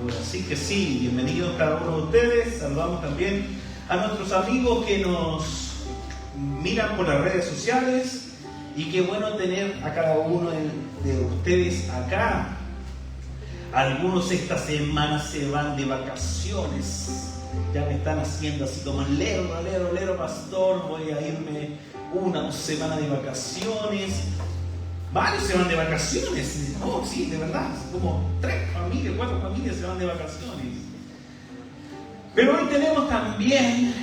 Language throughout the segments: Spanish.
Ahora sí que sí, bienvenidos cada uno de ustedes. Saludamos también a nuestros amigos que nos miran por las redes sociales, y qué bueno tener a cada uno de ustedes acá. Algunos esta semana se van de vacaciones, ya me están haciendo así como lero pastor, voy a irme 1 o 2 semanas de vacaciones. Varios se van de vacaciones. Oh, sí, de verdad, como 3 familias, 4 familias se van de vacaciones. Pero hoy tenemos también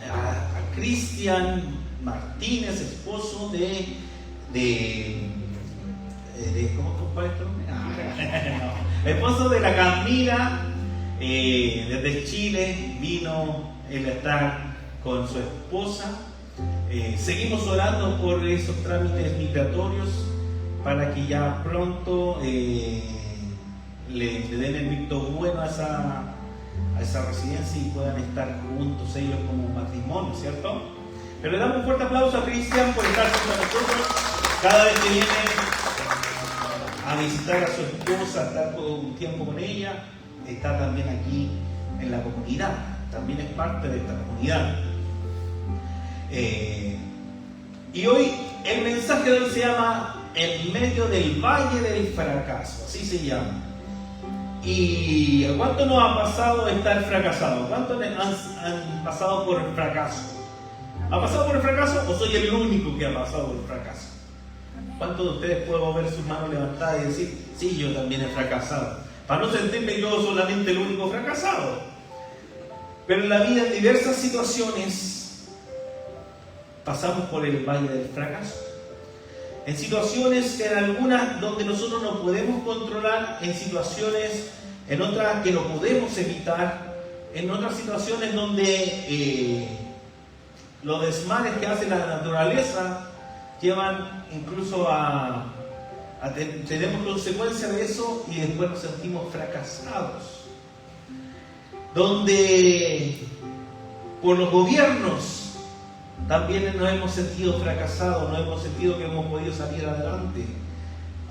a Cristian Martínez, esposo de ¿cómo compadre? No, esposo de la Camila, desde Chile vino él a estar con su esposa. Seguimos orando por esos trámites migratorios para que ya pronto le den el visto bueno a esa residencia y puedan estar juntos ellos como matrimonio, ¿cierto? Pero le damos un fuerte aplauso a Cristian por estar con nosotros. Cada vez que viene a visitar a su esposa, a estar todo un tiempo con ella, está también aquí en la comunidad, también es parte de esta comunidad. Y hoy el mensaje de hoy se llama En medio del valle del fracaso, así se llama. ¿Y a cuánto nos ha pasado estar fracasado? ¿Cuántos han pasado por el fracaso? ¿Ha pasado por el fracaso o soy el único que ha pasado por el fracaso? ¿Cuántos de ustedes puedo ver sus manos levantadas y decir, sí, yo también he fracasado? Para no sentirme yo solamente el único fracasado. Pero en la vida, en diversas situaciones, pasamos por el valle del fracaso. En situaciones, en algunas donde nosotros no podemos controlar, en situaciones, en otras que no podemos evitar, en otras situaciones donde los desmanes que hace la naturaleza llevan incluso tenemos consecuencias de eso y después nos sentimos fracasados. Donde por los gobiernos también nos hemos sentido fracasados, nos hemos sentido que hemos podido salir adelante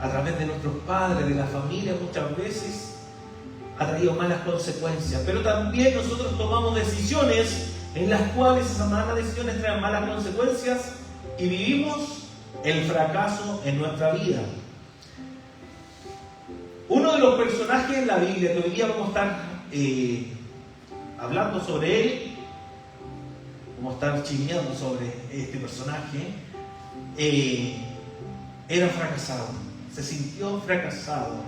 a través de nuestros padres, de la familia, muchas veces ha traído malas consecuencias. Pero también nosotros tomamos decisiones en las cuales esas malas decisiones traen malas consecuencias y vivimos el fracaso en nuestra vida. Uno de los personajes en la Biblia que hoy día vamos a estar hablando sobre él, vamos a estar chismeando sobre este personaje, era fracasado, se sintió fracasado,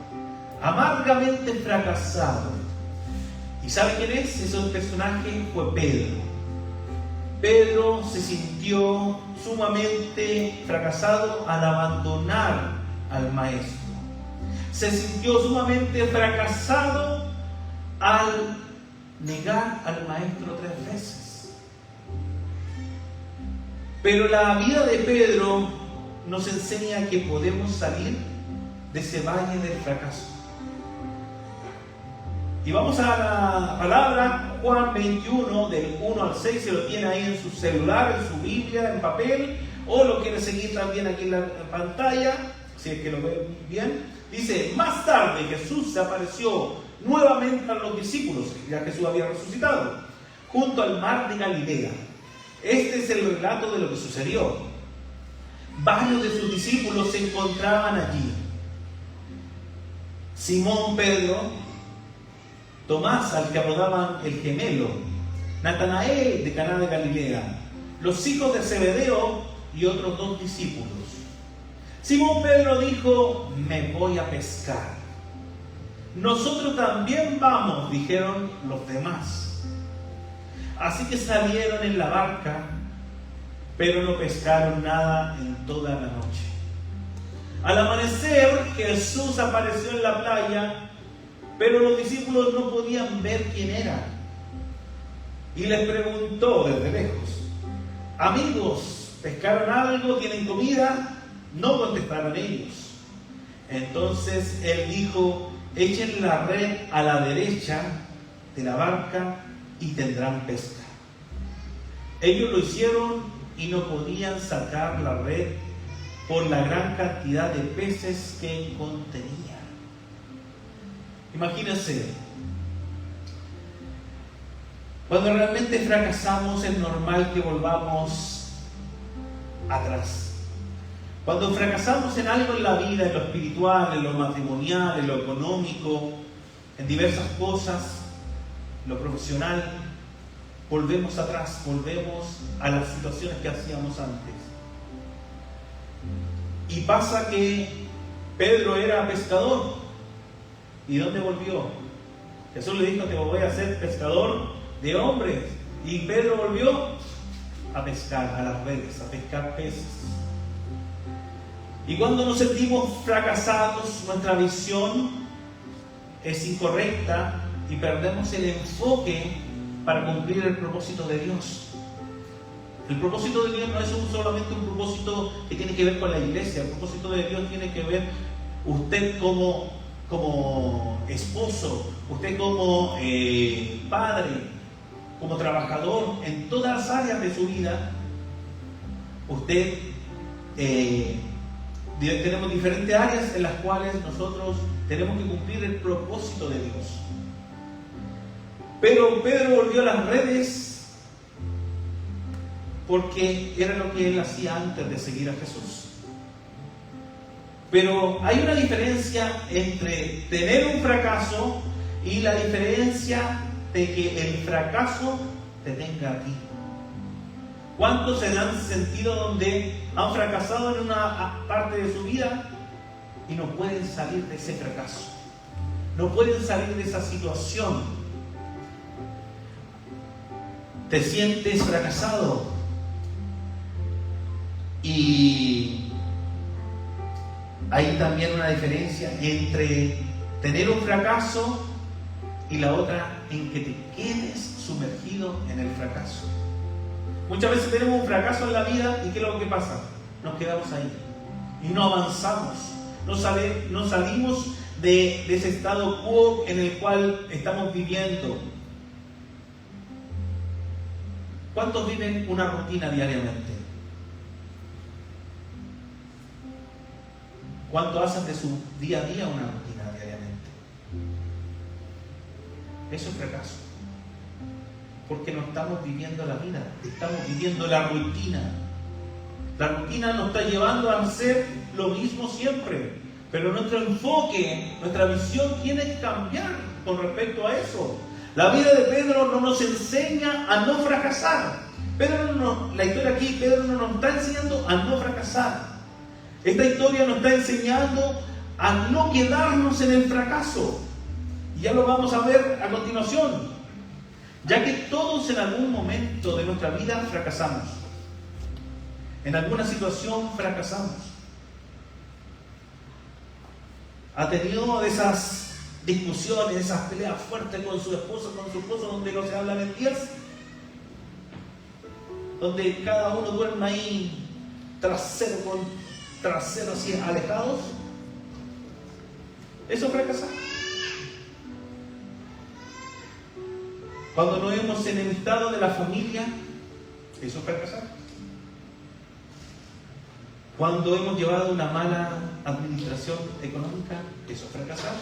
amargamente fracasado. ¿Y sabe quién es? Ese personaje fue Pedro. Pedro se sintió sumamente fracasado al abandonar al maestro. Se sintió sumamente fracasado al negar al maestro 3 veces. Pero la vida de Pedro nos enseña que podemos salir de ese valle del fracaso. Y vamos a la palabra Juan 21, del 1 al 6, se lo tiene ahí en su celular, en su Biblia, en papel, o lo quiere seguir también aquí en la pantalla, si es que lo ven bien. Dice, más tarde Jesús se apareció nuevamente a los discípulos, ya Jesús había resucitado, junto al mar de Galilea. Este es el relato de lo que sucedió. Varios de sus discípulos se encontraban allí. Simón Pedro, Tomás, al que apodaban el gemelo, Natanael de Caná de Galilea, los hijos de Zebedeo y otros 2 discípulos. Simón Pedro dijo, me voy a pescar. Nosotros también vamos, dijeron los demás. Así que salieron en la barca, pero no pescaron nada en toda la noche. Al amanecer, Jesús apareció en la playa, pero los discípulos no podían ver quién era. Y les preguntó desde lejos, amigos, ¿pescaron algo? ¿Tienen comida? No contestaron ellos. Entonces él dijo, echen la red a la derecha de la barca y tendrán pesca. Ellos lo hicieron y no podían sacar la red por la gran cantidad de peces que contenía. Imagínense, Cuando realmente fracasamos es normal que volvamos atrás. Cuando fracasamos en algo en la vida, en lo espiritual, en lo matrimonial, en lo económico, en diversas cosas, en lo profesional, volvemos atrás, volvemos a las situaciones que hacíamos antes. Y pasa que Pedro era pescador. ¿Y dónde volvió? Jesús le dijo: te voy a hacer pescador de hombres. Y Pedro volvió a pescar, a las redes, a pescar peces. Y cuando nos sentimos fracasados, nuestra visión es incorrecta y perdemos el enfoque para cumplir el propósito de Dios. El propósito de Dios no es solamente un propósito que tiene que ver con la iglesia. El propósito de Dios tiene que ver usted como esposo, usted como padre, como trabajador, en todas las áreas de su vida. Usted tenemos diferentes áreas en las cuales nosotros tenemos que cumplir el propósito de Dios. Pero Pedro volvió a las redes porque era lo que él hacía antes de seguir a Jesús. Pero hay una diferencia entre tener un fracaso y la diferencia de que el fracaso te tenga a ti. ¿Cuántos se han sentido donde han fracasado en una parte de su vida y no pueden salir de ese fracaso? No pueden salir de esa situación. Te sientes fracasado. Y hay también una diferencia entre tener un fracaso y la otra en que te quedes sumergido en el fracaso. Muchas veces tenemos un fracaso en la vida y ¿qué es lo que pasa? Nos quedamos ahí y no avanzamos, no salimos de ese estado quo en el cual estamos viviendo. ¿Cuántos viven una rutina diariamente? ¿Cuánto hacen de su día a día una rutina diariamente? Eso es fracaso. Porque no estamos viviendo la vida, estamos viviendo la rutina. La rutina nos está llevando a hacer lo mismo siempre. Pero nuestro enfoque, nuestra visión tiene que cambiar con respecto a eso. La vida de Pedro no nos enseña a no fracasar. La historia aquí, Pedro no nos está enseñando a no fracasar. Esta historia nos está enseñando a no quedarnos en el fracaso. Y ya lo vamos a ver a continuación. Ya que todos en algún momento de nuestra vida fracasamos. En alguna situación fracasamos. ¿Ha tenido esas discusiones, esas peleas fuertes con su esposo, donde no se hablan en días? Donde cada uno duerme ahí trasero con trasero así alejados. Eso es fracasar. Cuando nos hemos enemistado de la familia, eso es fracasar. Cuando hemos llevado una mala administración económica, eso es fracasar.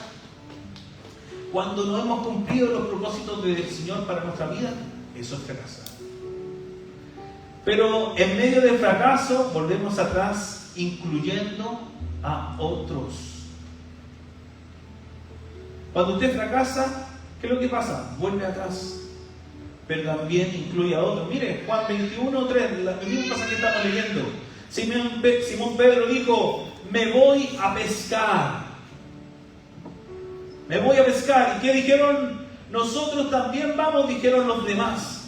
Cuando no hemos cumplido los propósitos del Señor para nuestra vida, eso es fracasar. Pero en medio del fracaso volvemos atrás, incluyendo a otros. Cuando usted fracasa, ¿qué es lo que pasa? Vuelve atrás, pero también incluye a otros. Mire, Juan 21:3, el mismo pasaje que estamos leyendo. Simón Pedro dijo: me voy a pescar. Me voy a pescar. ¿Y qué dijeron? Nosotros también vamos, dijeron los demás.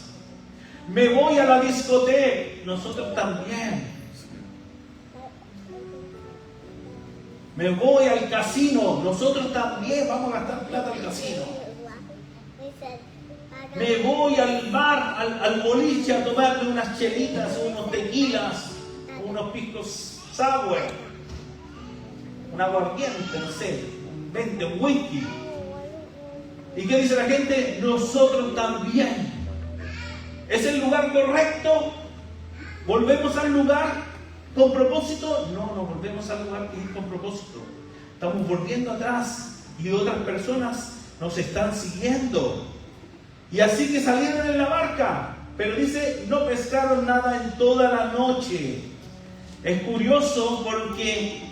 Me voy a la discoteca. Nosotros también. Me voy al casino. Nosotros también vamos a gastar plata al casino. Me voy al bar, al boliche a tomarme unas chelitas, unos tequilas, unos piscos sour, un aguardiente, no sé, un whisky. ¿Y qué dice la gente? Nosotros también. ¿Es el lugar correcto? ¿Volvemos al lugar con propósito? No volvemos al lugar con propósito. Estamos volviendo atrás y otras personas nos están siguiendo. Y así que salieron en la barca, pero dice, no pescaron nada en toda la noche. Es curioso porque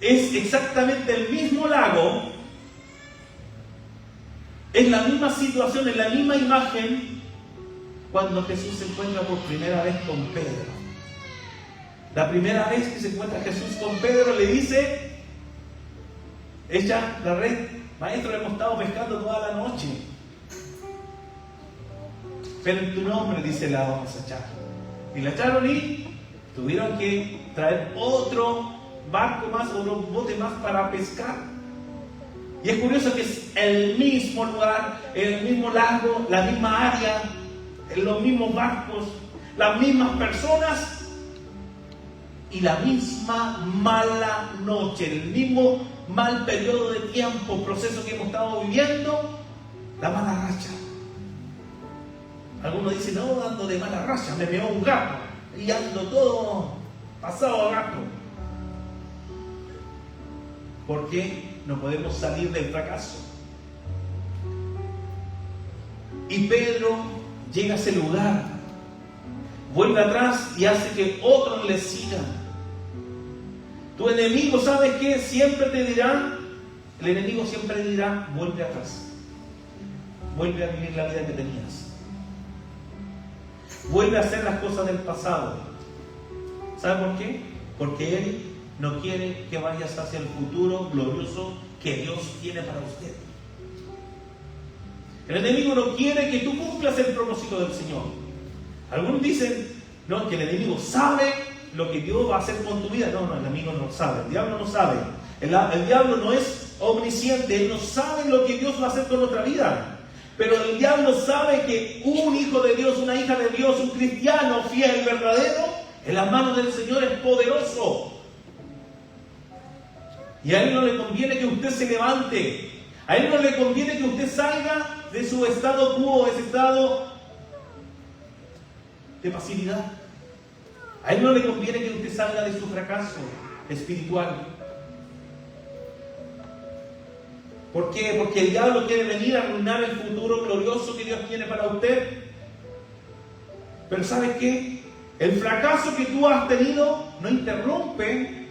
es exactamente el mismo lago, es la misma situación, es la misma imagen, cuando Jesús se encuentra por primera vez con Pedro. La primera vez que se encuentra Jesús con Pedro, le dice, echa la red, maestro, hemos estado pescando toda la noche, pero en tu nombre, dice, la vamos a echar. Y la echaron y tuvieron que traer otro barco más, otro bote más para pescar. Y es curioso que es el mismo lugar, el mismo lago, la misma área, los mismos barcos, las mismas personas y la misma mala noche, el mismo mal periodo de tiempo, proceso que hemos estado viviendo, la mala racha. Algunos dicen, no, ando de mala racha, me meó un gato y ando todo pasado a gato. ¿Por qué no podemos salir del fracaso? Y Pedro llega a ese lugar, vuelve atrás y hace que otros le sigan. Tu enemigo, ¿sabes qué? Siempre te dirá, el enemigo siempre dirá, vuelve atrás. Vuelve a vivir la vida que tenías. Vuelve a hacer las cosas del pasado. ¿Sabe por qué? Porque él no quiere que vayas hacia el futuro glorioso que Dios tiene para usted. El enemigo no quiere que tú cumplas el propósito del Señor. Algunos dicen, no, que el enemigo sabe lo que Dios va a hacer con tu vida. No, el enemigo no sabe, el diablo no sabe. El diablo no es omnisciente, él no sabe lo que Dios va a hacer con nuestra vida. Pero el diablo sabe que un hijo de Dios, una hija de Dios, un cristiano fiel, verdadero, en las manos del Señor es poderoso. Y a él no le conviene que usted se levante. A él no le conviene que usted salga de su estado quo, ese estado de pasividad. A él no le conviene que usted salga de su fracaso espiritual. ¿Por qué? Porque el diablo quiere venir a arruinar el futuro glorioso que Dios tiene para usted. Pero ¿sabes qué? El fracaso que tú has tenido no interrumpe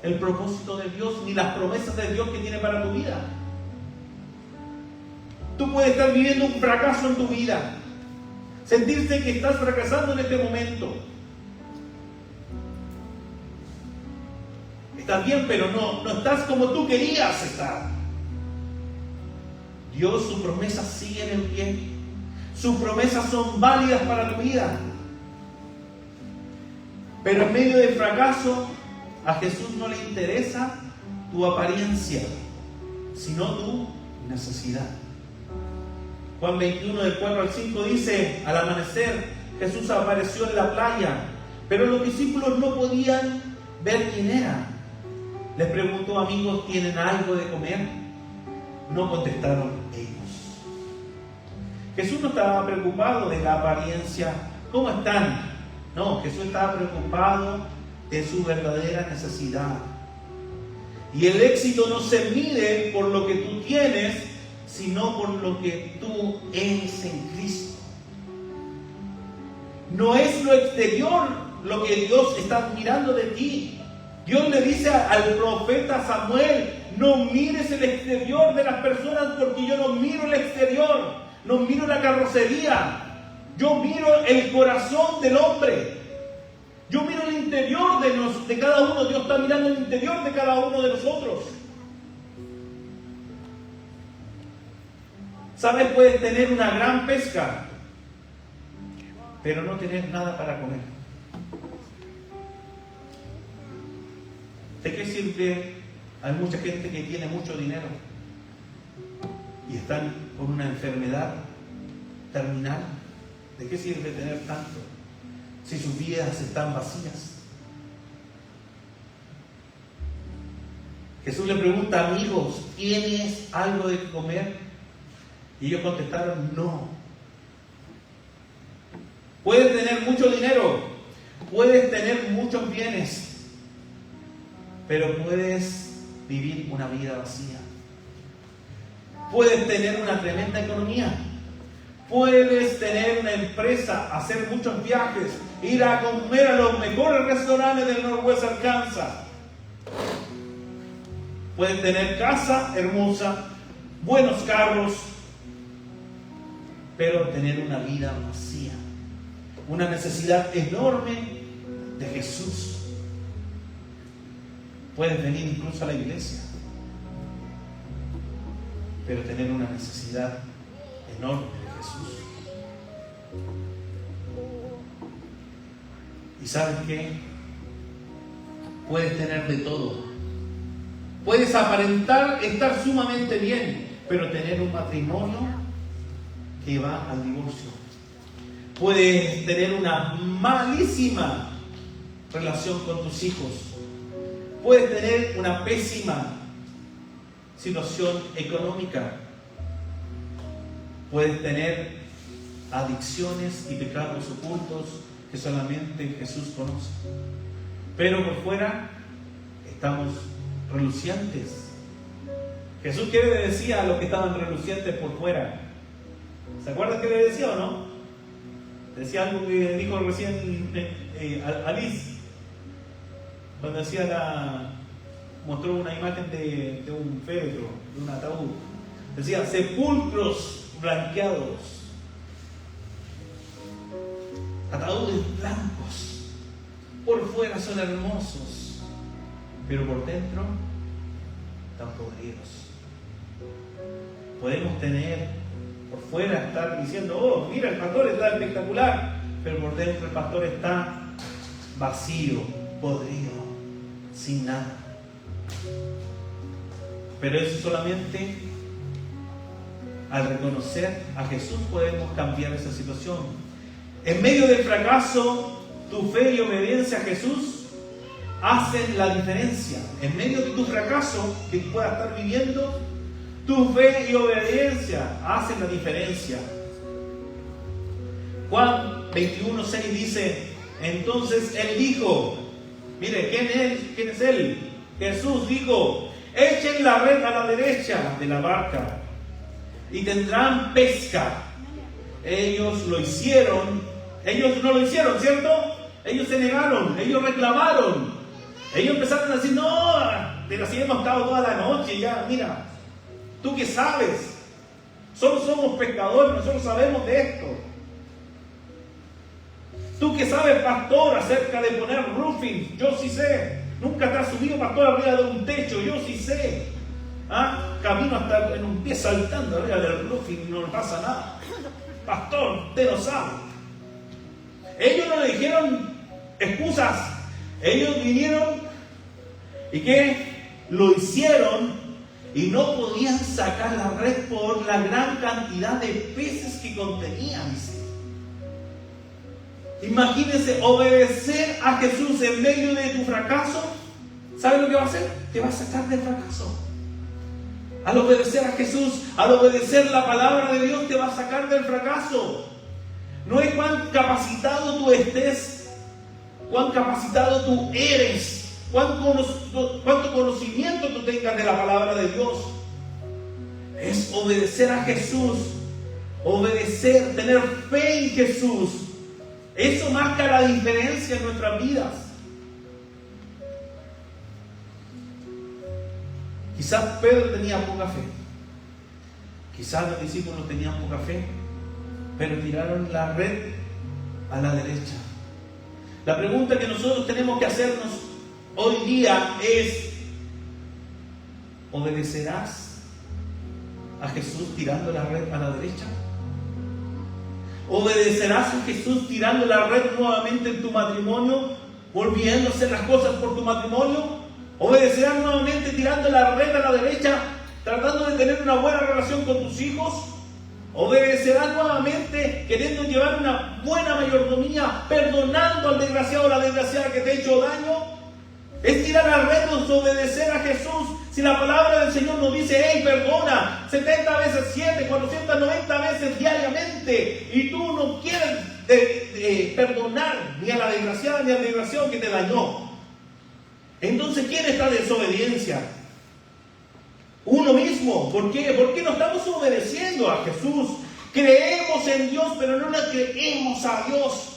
el propósito de Dios ni las promesas de Dios que tiene para tu vida. Tú puedes estar viviendo un fracaso en tu vida, sentirte que estás fracasando en este momento. Estás bien, pero no estás como tú querías estar. Dios, sus promesas siguen en pie. Sus promesas son válidas para tu vida. Pero en medio del fracaso, a Jesús no le interesa tu apariencia, sino tu necesidad. Juan 21, del 4 al 5 dice, al amanecer, Jesús apareció en la playa, pero los discípulos no podían ver quién era. Les preguntó, amigos, ¿tienen algo de comer? No contestaron ellos. Jesús no estaba preocupado de la apariencia. ¿Cómo están? No, Jesús estaba preocupado de su verdadera necesidad. Y el éxito no se mide por lo que tú tienes, sino por lo que tú eres en Cristo. No es lo exterior lo que Dios está mirando de ti. Dios le dice al profeta Samuel, no mires el exterior de las personas, porque yo no miro el exterior, no miro la carrocería, yo miro el corazón del hombre, yo miro el interior de cada uno. Dios está mirando el interior de cada uno de nosotros. ¿Sabes? Puedes tener una gran pesca, pero no tener nada para comer. ¿De qué sirve? Hay mucha gente que tiene mucho dinero y están con una enfermedad terminal. ¿De qué sirve tener tanto si sus vidas están vacías? Jesús le pregunta, amigos, ¿tienes algo de comer? Y ellos contestaron, no. Puedes tener mucho dinero, puedes tener muchos bienes, pero puedes vivir una vida vacía. Puedes tener una tremenda economía, Puedes tener una empresa, hacer muchos viajes, ir a comer a los mejores restaurantes del Northwest Arkansas. Puedes tener casa hermosa, buenos carros, pero tener una vida vacía, una necesidad enorme de Jesús. Puedes venir incluso a la iglesia, pero tener una necesidad enorme de Jesús. ¿Y sabes qué? Puedes tener de todo. Puedes aparentar estar sumamente bien, pero tener un matrimonio que va al divorcio. Puedes tener una malísima relación con tus hijos. Puedes tener una pésima situación económica. Puedes tener adicciones y pecados ocultos que solamente Jesús conoce. Pero por fuera estamos relucientes. Jesús, ¿qué le decía a los que estaban relucientes por fuera? ¿Se acuerdan qué le decía o no? Decía algo que dijo recién Alice, cuando mostró una imagen de un féretro, de un ataúd. Decía, sepulcros blanqueados, ataúdes blancos, por fuera son hermosos, pero por dentro están podridos. Podemos tener por fuera, estar diciendo, oh, mira, el pastor está espectacular, pero por dentro el pastor está vacío, podrido, sin nada. Pero eso solamente al reconocer a Jesús podemos cambiar esa situación. En medio del fracaso, tu fe y obediencia a Jesús hacen la diferencia. En medio de tu fracaso que puedas estar viviendo, tu fe y obediencia hacen la diferencia. Juan 21:6 dice, entonces él dijo, mire, ¿quién es él? Jesús dijo, echen la red a la derecha de la barca y tendrán pesca. Ellos lo hicieron. Ellos no lo hicieron, ¿cierto? Ellos se negaron, ellos reclamaron. Ellos empezaron a decir, no, pero así hemos estado toda la noche ya, mira, ¿tú qué sabes? Solo somos pescadores, nosotros sabemos de esto. ¿Tú qué sabes, pastor, acerca de poner roofing? Yo sí sé. Nunca te has subido, pastor, arriba de un techo, yo sí sé. Camino hasta en un pie saltando arriba del roofing y no pasa nada. Pastor, usted no sabe. Ellos no le dijeron excusas. Ellos vinieron y ¿qué? Lo hicieron y no podían sacar la red por la gran cantidad de peces que contenían. Imagínense, obedecer a Jesús en medio de tu fracaso. ¿Sabes lo que va a hacer? Te va a sacar del fracaso. Al obedecer a Jesús, al obedecer la palabra de Dios, te va a sacar del fracaso. No es cuán capacitado tú estés, cuán capacitado tú eres, cuánto conocimiento tú tengas de la palabra de Dios. Es obedecer a Jesús, obedecer, tener fe en Jesús. Eso marca la diferencia en nuestras vidas. Quizás Pedro tenía poca fe. Quizás los discípulos tenían poca fe, pero tiraron la red a la derecha. La pregunta que nosotros tenemos que hacernos hoy día es: ¿obedecerás a Jesús tirando la red a la derecha? ¿Obedecerás a Jesús tirando la red nuevamente en tu matrimonio, volviendo a hacer las cosas por tu matrimonio? ¿Obedecerás nuevamente tirando la red a la derecha, tratando de tener una buena relación con tus hijos? ¿Obedecerás nuevamente queriendo llevar una buena mayordomía, perdonando al desgraciado o la desgraciada que te ha hecho daño? Es tirar la red, o obedecer a Jesús. Si la palabra del Señor nos dice, hey, perdona 70 veces 7, 490 veces diariamente, y tú no quieres perdonar ni a la desgraciada ni al desgraciado que te dañó, entonces ¿quién está en desobediencia? Uno mismo. ¿Por qué? ¿Por qué no estamos obedeciendo a Jesús? Creemos en Dios, pero no le creemos a Dios.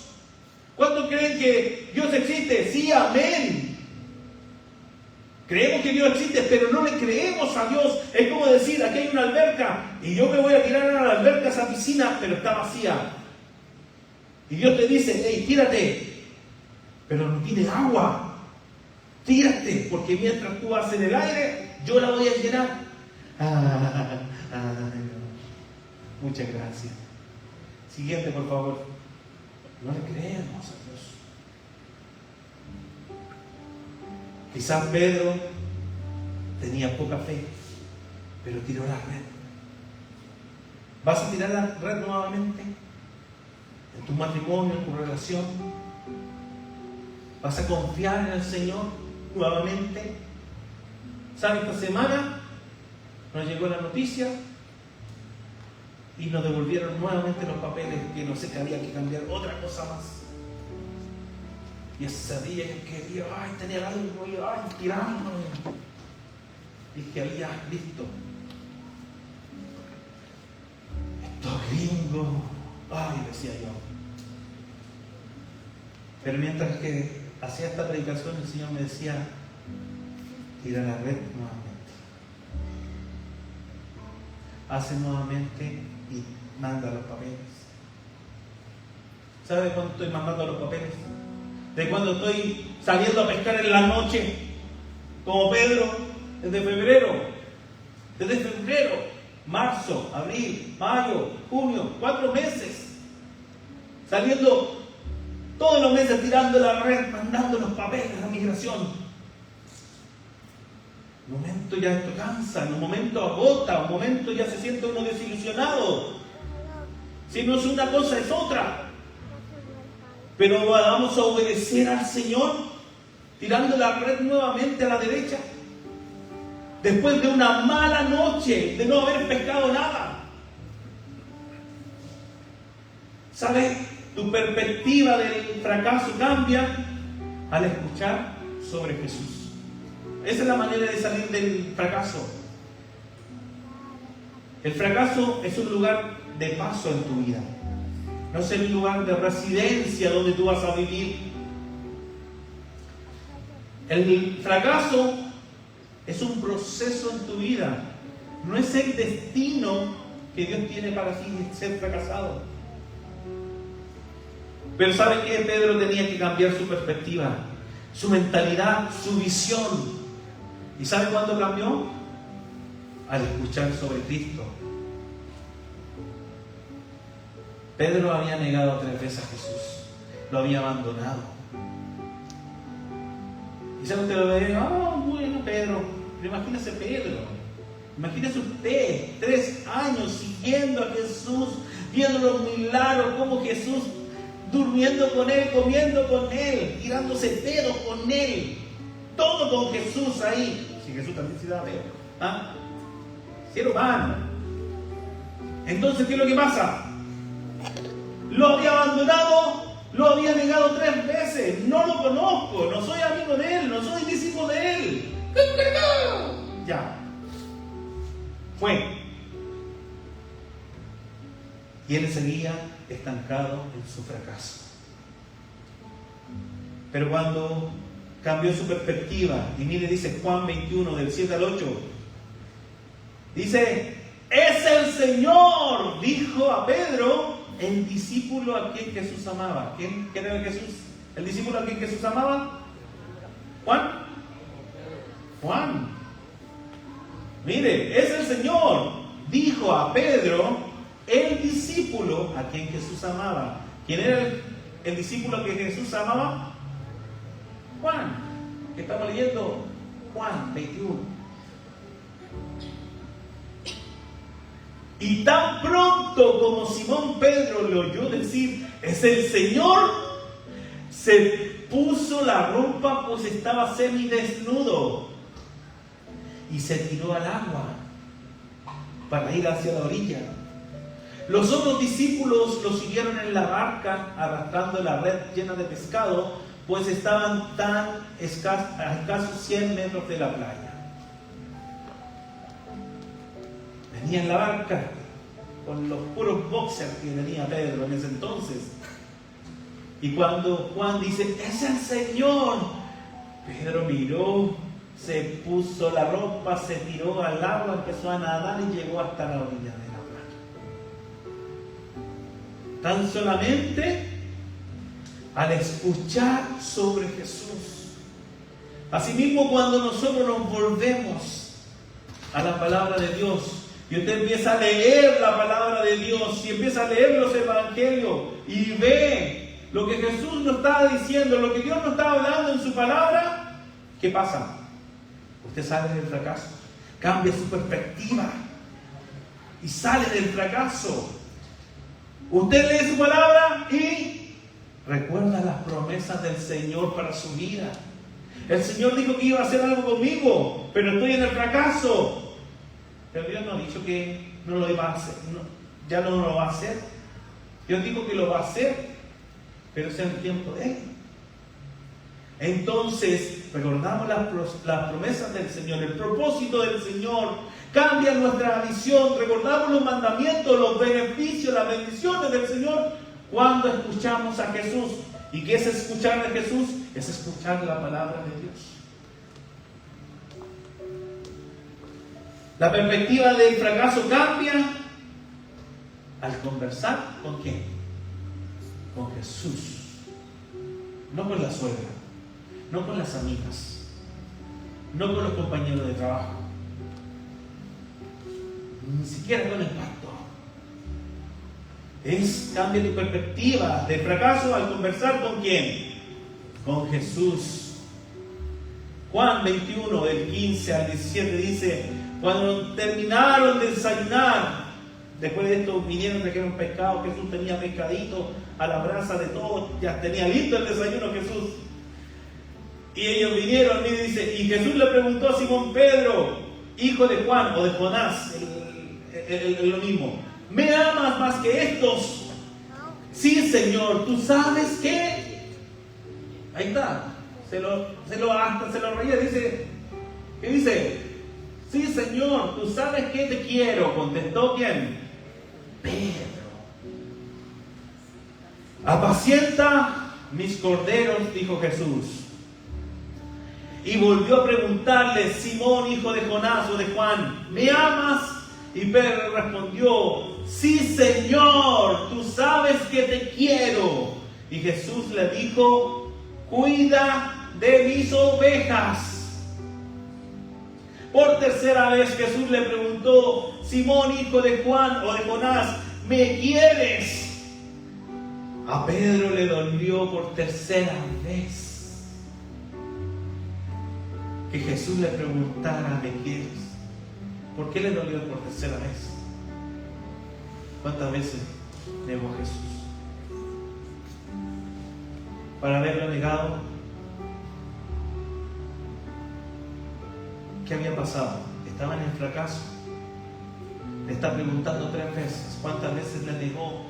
¿Cuántos creen que Dios existe? Sí, amén. Creemos que Dios existe, pero no le creemos a Dios. Es como decir, aquí hay una alberca y yo me voy a tirar a la alberca, a esa piscina, pero está vacía. Y Dios te dice, hey, tírate, pero no tiene agua. Tírate, porque mientras tú vas en el aire, yo la voy a llenar. Muchas gracias. Siguiente, por favor. No le creemos a Dios. Quizás Pedro tenía poca fe, pero tiró la red. ¿Vas a tirar la red nuevamente? ¿En tu matrimonio, en tu relación? ¿Vas a confiar en el Señor nuevamente? ¿Sabes? Esta semana nos llegó la noticia y nos devolvieron nuevamente los papeles, que no sé, que había que cambiar otra cosa más. Y ese día que quería, tenía algo, tirándome. Y que había visto estos gringos, decía yo. Pero mientras que hacía esta predicación, el Señor me decía, tira la red nuevamente. Hace nuevamente y manda los papeles. ¿Sabe cuándo estoy mandando los papeles? De cuando estoy saliendo a pescar en la noche, como Pedro, desde febrero, marzo, abril, mayo, junio, 4 meses, saliendo todos los meses tirando la red, mandando los papeles a migración. Un momento ya esto cansa, en un momento agota, un momento ya se siente uno desilusionado. Si no es una cosa, es otra. Pero vamos a obedecer al Señor, tirando la red nuevamente a la derecha. Después de una mala noche, de no haber pescado nada. ¿Sabes? Tu perspectiva del fracaso cambia al escuchar sobre Jesús. Esa es la manera de salir del fracaso. El fracaso es un lugar de paso en tu vida. No es el lugar de residencia donde tú vas a vivir. El fracaso es un proceso en tu vida. No es el destino que Dios tiene para ti, ser fracasado. Pero ¿sabe qué? Pedro tenía que cambiar su perspectiva, su mentalidad, su visión. ¿Y sabe cuándo cambió? Al escuchar sobre Cristo. Pedro había negado 3 veces a Jesús. Lo había abandonado. Y sabe usted lo ve, bueno Pedro, pero imagínese Pedro. Imagínese usted, 3 años siguiendo a Jesús, viendo los milagros, como Jesús durmiendo con él, comiendo con él, tirándose pedos con él. Todo con Jesús ahí. Si Jesús también se da pedo. Si era humano. Entonces, ¿qué es lo que pasa? Lo había abandonado, lo había negado 3 veces. No lo conozco, no soy amigo de él, no soy discípulo de él. Ya. Fue. Y él seguía estancado en su fracaso. Pero cuando cambió su perspectiva, y mire, dice Juan 21, del 7 al 8, dice, es el Señor, dijo a Pedro, el discípulo a quien Jesús amaba. ¿Quién era Jesús? ¿El discípulo a quien Jesús amaba? ¿Juan? Juan. Mire, es el Señor, dijo a Pedro, el discípulo a quien Jesús amaba. ¿Quién era el discípulo a quien Jesús amaba? Juan, que estamos leyendo Juan 21. Y tan pronto como Simón Pedro le oyó decir, es el Señor, se puso la ropa, pues estaba semidesnudo, y se tiró al agua para ir hacia la orilla. Los otros discípulos lo siguieron en la barca, arrastrando la red llena de pescado, pues estaban tan a escasos 100 metros de la playa. Venía en la barca, con los puros boxers que tenía Pedro en ese entonces. Y cuando Juan dice, ¡es el Señor!, Pedro miró, se puso la ropa, se tiró al agua, empezó a nadar y llegó hasta la orilla de la playa. Tan solamente al escuchar sobre Jesús. Asimismo, cuando nosotros nos volvemos a la palabra de Dios, y usted empieza a leer la palabra de Dios, y empieza a leer los evangelios, y ve lo que Jesús nos estaba diciendo, lo que Dios nos estaba hablando en su palabra, ¿qué pasa? Usted sale del fracaso, cambia su perspectiva, y sale del fracaso. Usted lee su palabra y recuerda las promesas del Señor para su vida. El Señor dijo que iba a hacer algo conmigo, pero estoy en el fracaso. Pero Dios no ha dicho que no lo iba a hacer, ya no lo va a hacer. Dios dijo que lo va a hacer, pero es en el tiempo de Él. Entonces, recordamos las promesas del Señor, el propósito del Señor, cambia nuestra visión, recordamos los mandamientos, los beneficios, las bendiciones del Señor cuando escuchamos a Jesús. ¿Y qué es escuchar a Jesús? Es escuchar la palabra de Dios. La perspectiva del fracaso cambia al conversar ¿con quién? Con Jesús. No con la suegra, no con las amigas, no con los compañeros de trabajo, ni siquiera con el pastor. Cambia tu perspectiva del fracaso al conversar ¿con quién? Con Jesús. Juan 21, del 15 al 17 dice, cuando terminaron de desayunar, después de esto vinieron, trajeron pescado, Jesús tenía pescadito a la brasa de todos, ya tenía listo el desayuno Jesús. Y ellos vinieron y dice, y Jesús le preguntó a Simón Pedro, hijo de Juan o de Jonás, lo mismo, ¿me amas más que estos? Sí, Señor, tú sabes que. Ahí está, se lo reía, dice, ¿qué dice? Sí, Señor, tú sabes que te quiero, contestó ¿quién? Pedro. Apacienta mis corderos, dijo Jesús. Y volvió a preguntarle, Simón, hijo de Jonás o de Juan, ¿me amas? Y Pedro respondió, sí, Señor, tú sabes que te quiero. Y Jesús le dijo, cuida de mis ovejas. Por tercera vez Jesús le preguntó, Simón, hijo de Juan o de Jonás, ¿me quieres? A Pedro le dolió por tercera vez que Jesús le preguntara, ¿me quieres? ¿Por qué le dolió por tercera vez? ¿Cuántas veces negó a Jesús? Para haberlo negado, ¿qué había pasado? Estaba en el fracaso. Le está preguntando 3 veces. ¿Cuántas veces le negó?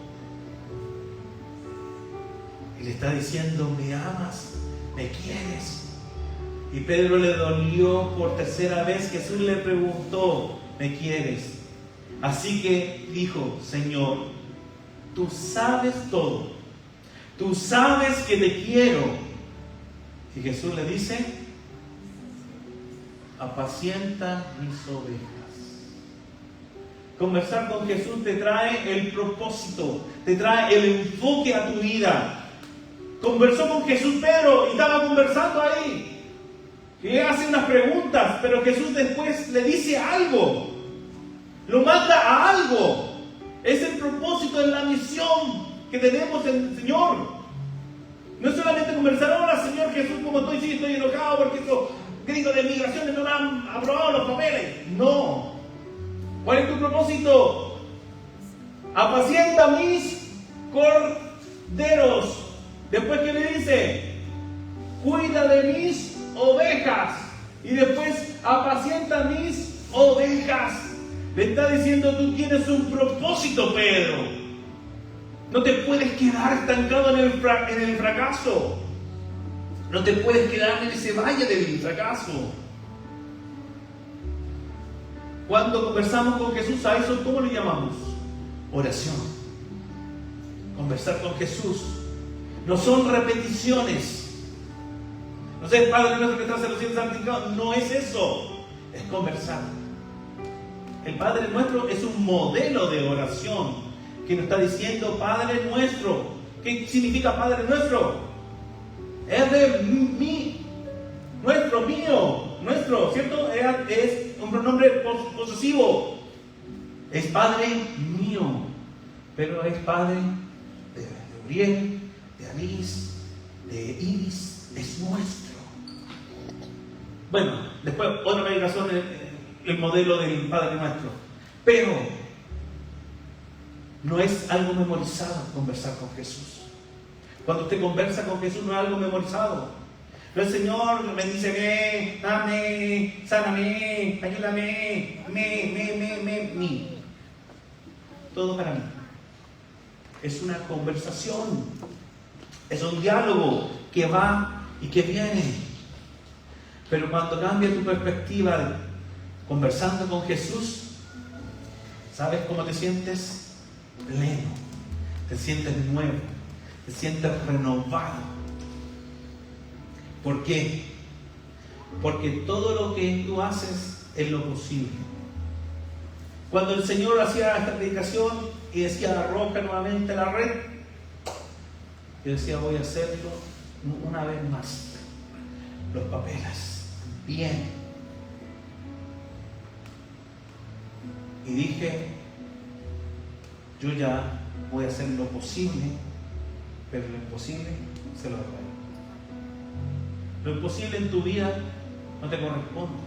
Y le está diciendo, ¿me amas? ¿Me quieres? Y Pedro le dolió por tercera vez. Jesús le preguntó, ¿me quieres? Así que dijo, Señor, tú sabes todo. Tú sabes que te quiero. Y Jesús le dice, apacienta mis ovejas. Conversar con Jesús te trae el propósito, te trae el enfoque a tu vida. Conversó con Jesús Pedro y estaba conversando ahí. Y le hace unas preguntas, pero Jesús después le dice algo. Lo manda a algo. Es el propósito de la misión que tenemos en el Señor. No es solamente conversar, hola Señor Jesús, como estoy, sí, estoy enojado porque estos gringos de migración no me han aprobado los papeles. No. ¿Cuál es tu propósito? Apacienta mis corderos. Después, ¿qué le dice? Cuida de mis ovejas. Y después, apacienta mis ovejas. Le está diciendo, tú tienes un propósito, Pedro. No te puedes quedar estancado en el fracaso. No te puedes quedar en ese valle del fracaso. Cuando conversamos con Jesús, a eso, ¿cómo le llamamos? oración. Conversar con Jesús no son repeticiones. No sé, Padre nuestro que estás en los cielos santificado. No es eso. Es conversar. El Padre nuestro es un modelo de oración que nos está diciendo Padre nuestro. ¿Qué significa Padre nuestro? Es de mí, nuestro, mío, nuestro, ¿cierto? Es un pronombre posesivo. Es Padre mío, pero es Padre de Uriel, de Alice, de Iris, es nuestro. Bueno, después otra predicación, el modelo del Padre nuestro. Pero no es algo memorizado conversar con Jesús. Cuando usted conversa con Jesús no es algo memorizado. No, el Señor me dice, dame, sáname, ayúdame, me. Todo para mí. Es una conversación. Es un diálogo que va y que viene. Pero cuando cambia tu perspectiva conversando con Jesús, ¿sabes cómo te sientes? Pleno. Te sientes nuevo. Te sientes renovado. ¿Por qué? Porque todo lo que tú haces es lo posible. Cuando el Señor hacía esta predicación y decía arroja nuevamente la red, yo decía voy a hacerlo una vez más. Los papeles, bien. Y dije, yo ya voy a hacer lo posible, pero lo imposible se lo dejo. Lo imposible en tu vida no te corresponde.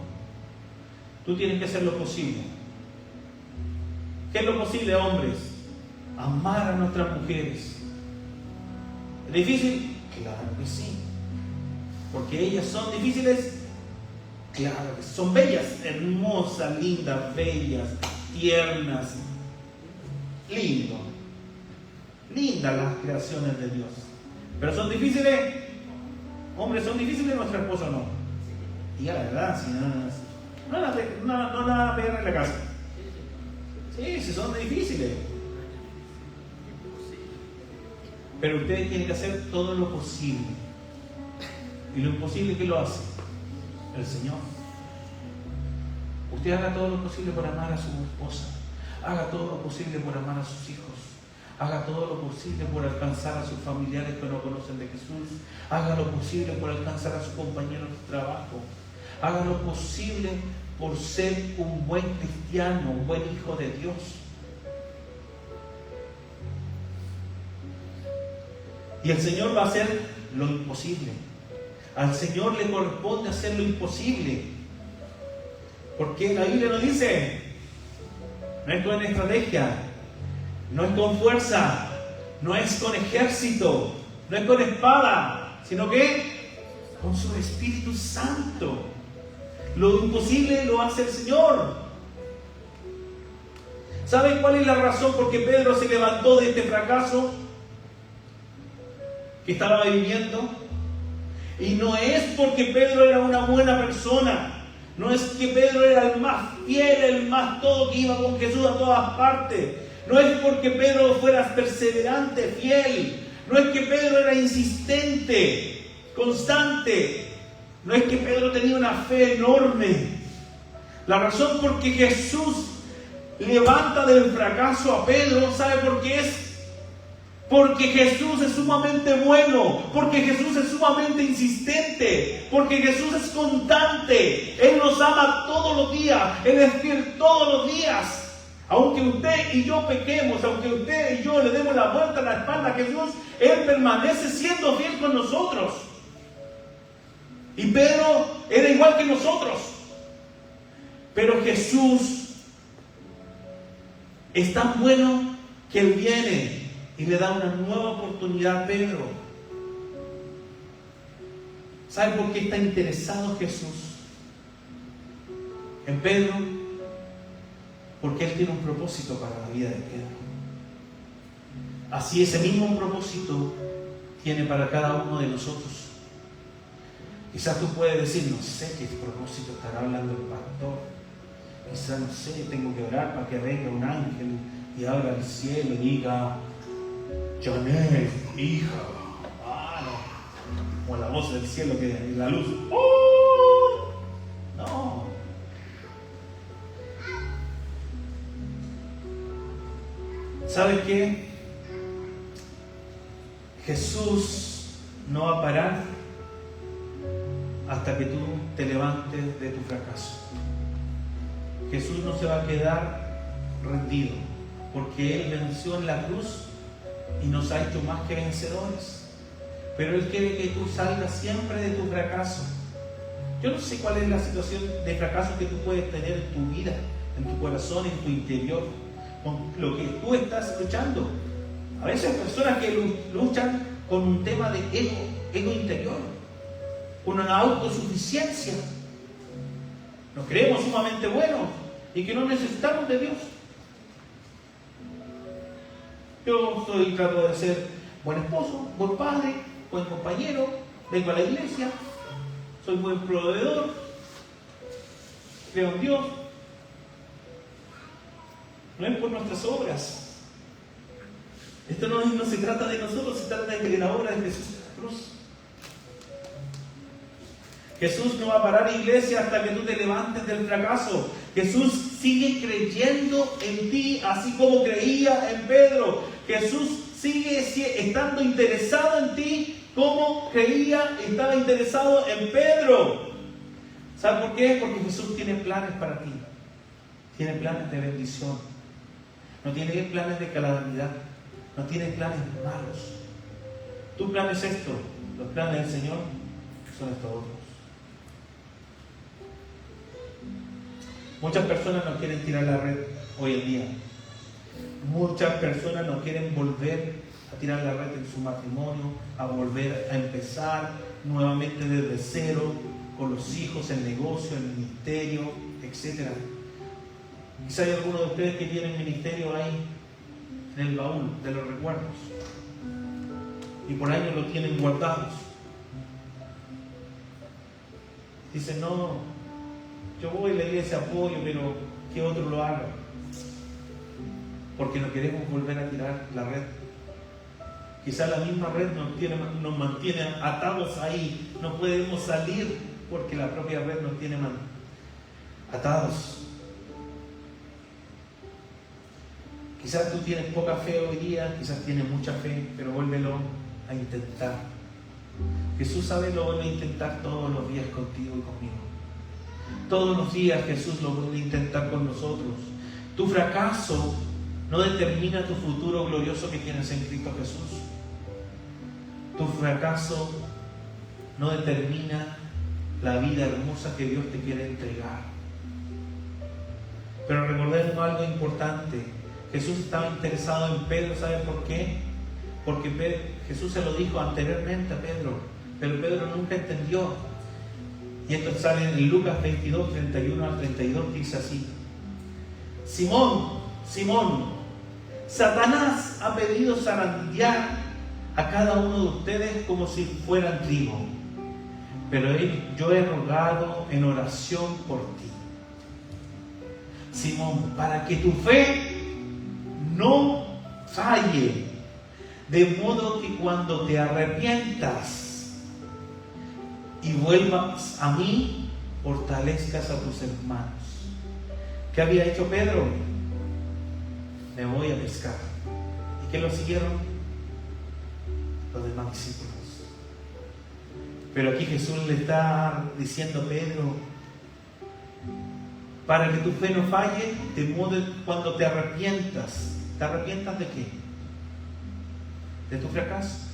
Tú tienes que hacer lo posible. ¿Qué es lo posible, hombres? Amar a nuestras mujeres. ¿Es difícil? Claro que sí. Porque ellas son difíciles. Claro que son bellas, hermosas, lindas, bellas, tiernas. Lindo. Lindas las creaciones de Dios. Pero son difíciles. Hombres, son difíciles, nuestra esposa no. Y la verdad, si no la pegan en la casa. Sí, si son difíciles. Pero ustedes tienen que hacer todo lo posible. Y lo imposible, ¿qué lo hace? El Señor. Usted haga todo lo posible por amar a su esposa. Haga todo lo posible por amar a sus hijos. Haga todo lo posible por alcanzar a sus familiares que no conocen de Jesús. Haga lo posible por alcanzar a sus compañeros de trabajo. Haga lo posible por ser un buen cristiano, un buen hijo de Dios. Y el Señor va a hacer lo imposible. Al Señor le corresponde hacer lo imposible. Porque la Biblia nos dice, no es con estrategia, no es con fuerza, no es con ejército, no es con espada, sino que con su Espíritu Santo. Lo imposible lo hace el Señor. ¿Saben cuál es la razón por qué Pedro se levantó de este fracaso que estaba viviendo? Y no es porque Pedro era una buena persona, no es que Pedro era el más fiel, el más todo, que iba con Jesús a todas partes. No es porque Pedro fuera perseverante, fiel. No es que Pedro era insistente, constante. No es que Pedro tenía una fe enorme. La razón por que Jesús levanta del fracaso a Pedro, ¿sabe por qué es? Porque Jesús es sumamente bueno, porque Jesús es sumamente insistente, porque Jesús es constante. Él nos ama todos los días, Él es fiel todos los días. Aunque usted y yo pequemos, aunque usted y yo le demos la vuelta a la espalda a Jesús, Él permanece siendo fiel con nosotros. Y Pedro era igual que nosotros. Pero Jesús es tan bueno que Él viene y le da una nueva oportunidad a Pedro. ¿Sabe por qué está interesado Jesús en Pedro? Porque Él tiene un propósito para la vida de Pedro. Así ese mismo propósito tiene para cada uno de nosotros. Quizás tú puedes decir, no sé qué propósito estará hablando el pastor. Quizás, no sé, tengo que orar para que venga un ángel y abra el cielo y diga: Janet, hija. No. Como la voz del cielo que es la luz. ¡Oh! No. ¿Sabes qué? Jesús no va a parar hasta que tú te levantes de tu fracaso. Jesús no se va a quedar rendido, porque Él venció en la cruz y nos ha hecho más que vencedores. Pero Él quiere que tú salgas siempre de tu fracaso. Yo no sé cuál es la situación de fracaso que tú puedes tener en tu vida, en tu corazón, en tu interior, con lo que tú estás luchando. A veces hay personas que luchan con un tema de ego interior, con una autosuficiencia. Nos creemos sumamente buenos y que no necesitamos de Dios. Yo trato de ser buen esposo, buen padre, buen compañero, vengo a la iglesia, soy buen proveedor, creo en Dios. No es por nuestras obras. Esto no se trata de nosotros, se trata de la obra de Jesús en la cruz. Jesús no va a parar, iglesia, hasta que tú te levantes del fracaso. Jesús sigue creyendo en ti, así como creía en Pedro. Jesús sigue estando interesado en ti, como estaba interesado en Pedro. ¿Sabes por qué? Porque Jesús tiene planes para ti. Tiene planes de bendición. No tiene planes de calamidad. No tiene planes malos. Tu plan es esto. Los planes del Señor son estos otros. Muchas personas no quieren tirar la red hoy en día. Muchas personas no quieren volver a tirar la red en su matrimonio, a volver a empezar nuevamente desde cero, con los hijos, el negocio, el ministerio, etc. Quizá hay algunos de ustedes que tienen ministerio ahí en el baúl de los recuerdos y por años lo tienen guardados. Dicen: no, yo voy a la iglesia, apoyo, pero que otro lo haga, porque no queremos volver a tirar la red. Quizá la misma red nos mantiene atados ahí, no podemos salir porque la propia red nos tiene atados. Quizás tú tienes poca fe hoy día, quizás tienes mucha fe, pero vuélvelo a intentar. Jesús sabe lo vuelve a intentar todos los días contigo y conmigo. Todos los días Jesús lo vuelve a intentar con nosotros. Tu fracaso no determina tu futuro glorioso que tienes en Cristo Jesús. Tu fracaso no determina la vida hermosa que Dios te quiere entregar. Pero recordemos algo importante. Jesús estaba interesado en Pedro, ¿saben por qué? Porque Jesús se lo dijo anteriormente a Pedro, pero Pedro nunca entendió. Y esto sale en Lucas 22, 31 al 32, dice así: Simón, Simón, Satanás ha pedido zarandear a cada uno de ustedes como si fueran trigo, pero yo he rogado en oración por ti, Simón, para que tu fe no falle, de modo que cuando te arrepientas y vuelvas a mí, fortalezcas a tus hermanos. ¿Qué había hecho Pedro? Me voy a pescar. ¿Y qué lo siguieron? Los demás discípulos. Pero aquí Jesús le está diciendo a Pedro: para que tu fe no falle, de modo que cuando te arrepientas. ¿Te arrepientas de qué? ¿De tu fracaso?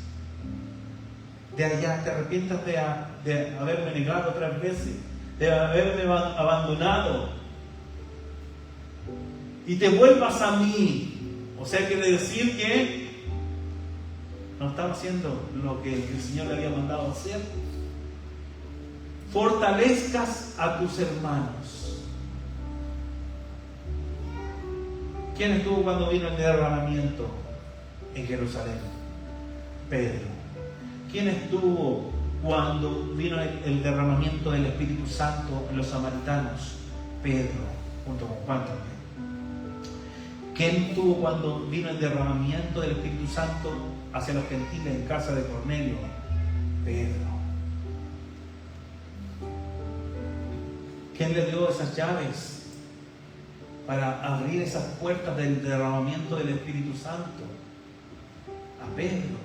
¿De allá? ¿Te arrepientas de haberme negado 3 veces? ¿De haberme abandonado? Y te vuelvas a mí. O sea, quiere decir que no estaba haciendo lo que el Señor le había mandado hacer. Fortalezcas a tus hermanos. ¿Quién estuvo cuando vino el derramamiento en Jerusalén? Pedro. ¿Quién estuvo cuando vino el derramamiento del Espíritu Santo en los samaritanos? Pedro, junto con Juan también. ¿Quién estuvo cuando vino el derramamiento del Espíritu Santo hacia los gentiles en casa de Cornelio? Pedro. ¿Quién le dio esas llaves para abrir esas puertas del derramamiento del Espíritu Santo? A Pedro.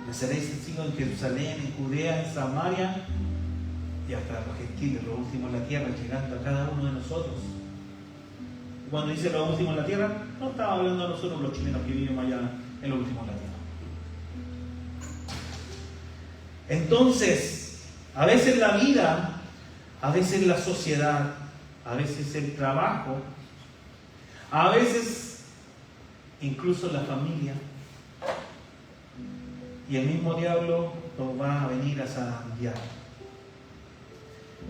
Me seréis testigos en Jerusalén, en Judea, en Samaria y hasta los gentiles, los últimos en la tierra, llegando a cada uno de nosotros. Cuando dice los últimos en la tierra, no estaba hablando a nosotros los chilenos que vivimos allá en los últimos en la tierra. Entonces, a veces la vida, a veces la sociedad, a veces el trabajo, a veces incluso la familia, y el mismo diablo nos va a venir a zarandear.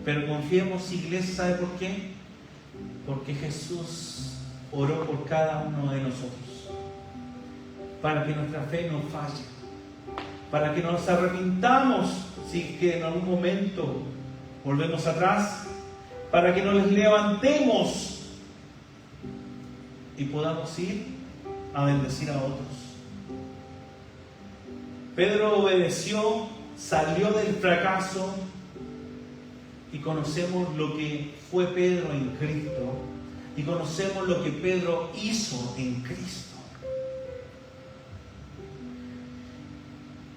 Pero confiemos, iglesia, ¿sabe por qué? Porque Jesús oró por cada uno de nosotros, para que nuestra fe no falle, para que nos arrepintamos si que en algún momento volvemos atrás, para que nos levantemos y podamos ir a bendecir a otros. Pedro obedeció, salió del fracaso y conocemos lo que fue Pedro en Cristo y conocemos lo que Pedro hizo en Cristo.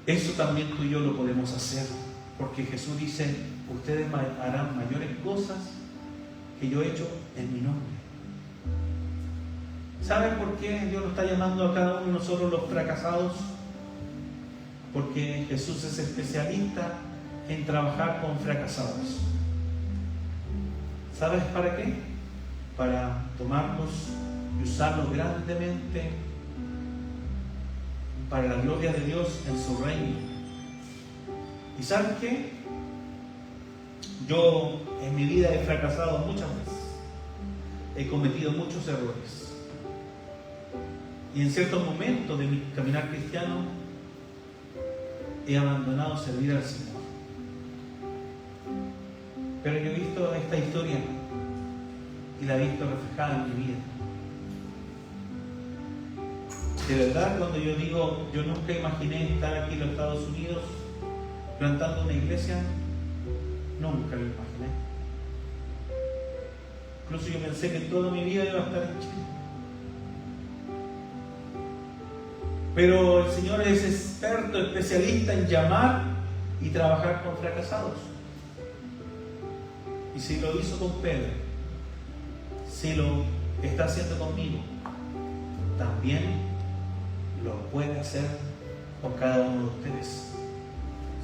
Eso también tú y yo lo podemos hacer, porque Jesús dice, ustedes harán mayores cosas que yo he hecho en mi nombre. ¿Saben por qué Dios nos está llamando a cada uno de nosotros los fracasados? Porque Jesús es especialista en trabajar con fracasados. ¿Sabes para qué? Para tomarlos y usarlos grandemente para la gloria de Dios en su reino. ¿Y sabes qué? Yo en mi vida he fracasado muchas veces. He cometido muchos errores. Y en ciertos momentos de mi caminar cristiano he abandonado servir al Señor. Pero yo he visto esta historia y la he visto reflejada en mi vida. De verdad, cuando yo digo, yo nunca imaginé estar aquí en los Estados Unidos plantando una iglesia, nunca lo imaginé. Incluso yo pensé que toda mi vida iba a estar en Chile. Pero el Señor es experto, especialista en llamar y trabajar con fracasados. Y si lo hizo con Pedro, si lo está haciendo conmigo, también lo puede hacer con cada uno de ustedes.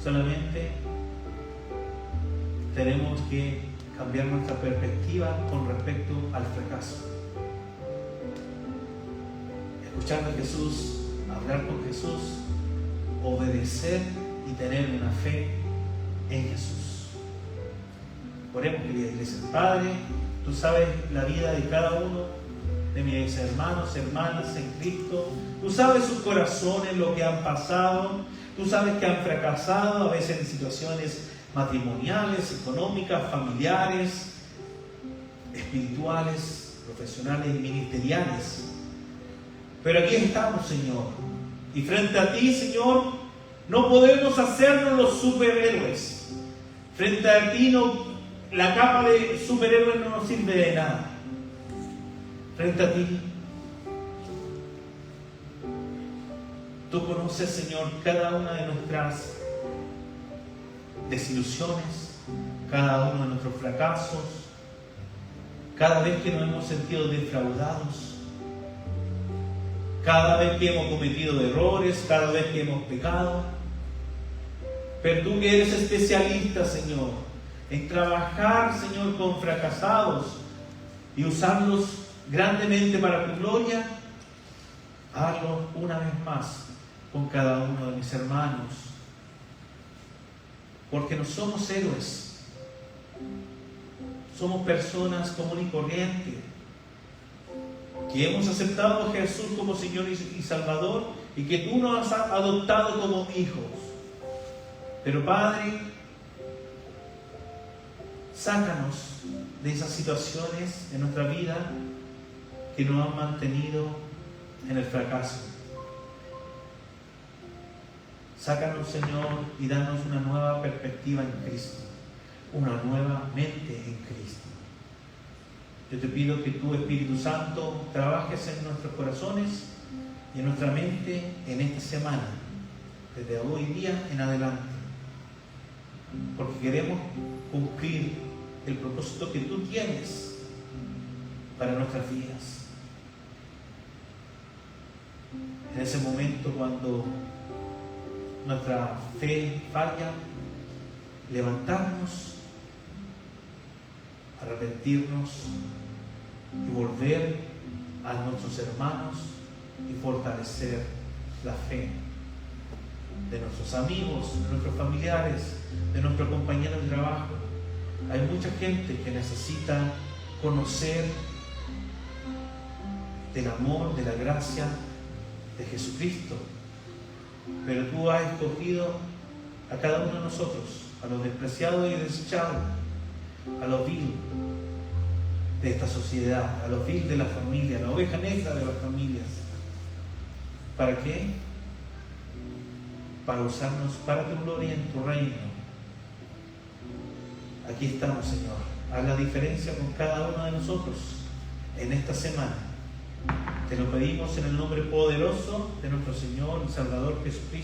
Solamente tenemos que cambiar nuestra perspectiva con respecto al fracaso. Escuchar a Jesús, hablar con Jesús, obedecer y tener una fe en Jesús. Oremos, querida iglesia. Padre, tú sabes la vida de cada uno de mis hermanos, hermanas en Cristo. Tú sabes sus corazones, lo que han pasado. Tú sabes que han fracasado a veces en situaciones matrimoniales, económicas, familiares, espirituales, profesionales y ministeriales. Pero aquí estamos, Señor. Y frente a ti, Señor, no podemos hacernos los superhéroes. Frente a ti la capa de superhéroe no nos sirve de nada. Frente a ti, tú conoces, Señor, cada una de nuestras desilusiones, cada uno de nuestros fracasos, cada vez que nos hemos sentido defraudados, cada vez que hemos cometido errores, cada vez que hemos pecado. Pero tú que eres especialista, Señor, en trabajar, Señor, con fracasados y usarlos grandemente para tu gloria, hazlo una vez más con cada uno de mis hermanos. Porque no somos héroes, somos personas comunes y corrientes, que hemos aceptado a Jesús como Señor y Salvador, y que tú nos has adoptado como hijos. Pero Padre, sácanos de esas situaciones en nuestra vida que nos han mantenido en el fracaso. Sácanos, Señor, y danos una nueva perspectiva en Cristo, una nueva mente en Cristo. Yo te pido que tú, Espíritu Santo, trabajes en nuestros corazones y en nuestra mente en esta semana, desde hoy día en adelante, porque queremos cumplir el propósito que tú tienes para nuestras vidas. En ese momento cuando nuestra fe falla, levantarnos, arrepentirnos y volver a nuestros hermanos y fortalecer la fe de nuestros amigos, de nuestros familiares, de nuestros compañeros de trabajo. Hay mucha gente que necesita conocer del amor, de la gracia de Jesucristo, pero tú has escogido a cada uno de nosotros, a los despreciados y desechados, a los vil de esta sociedad, a los vil de la familia, la oveja negra de las familias. ¿Para qué? Para usarnos para tu gloria en tu reino. Aquí estamos, Señor. Haz la diferencia con cada uno de nosotros en esta semana. Te lo pedimos en el nombre poderoso de nuestro Señor y Salvador Jesucristo.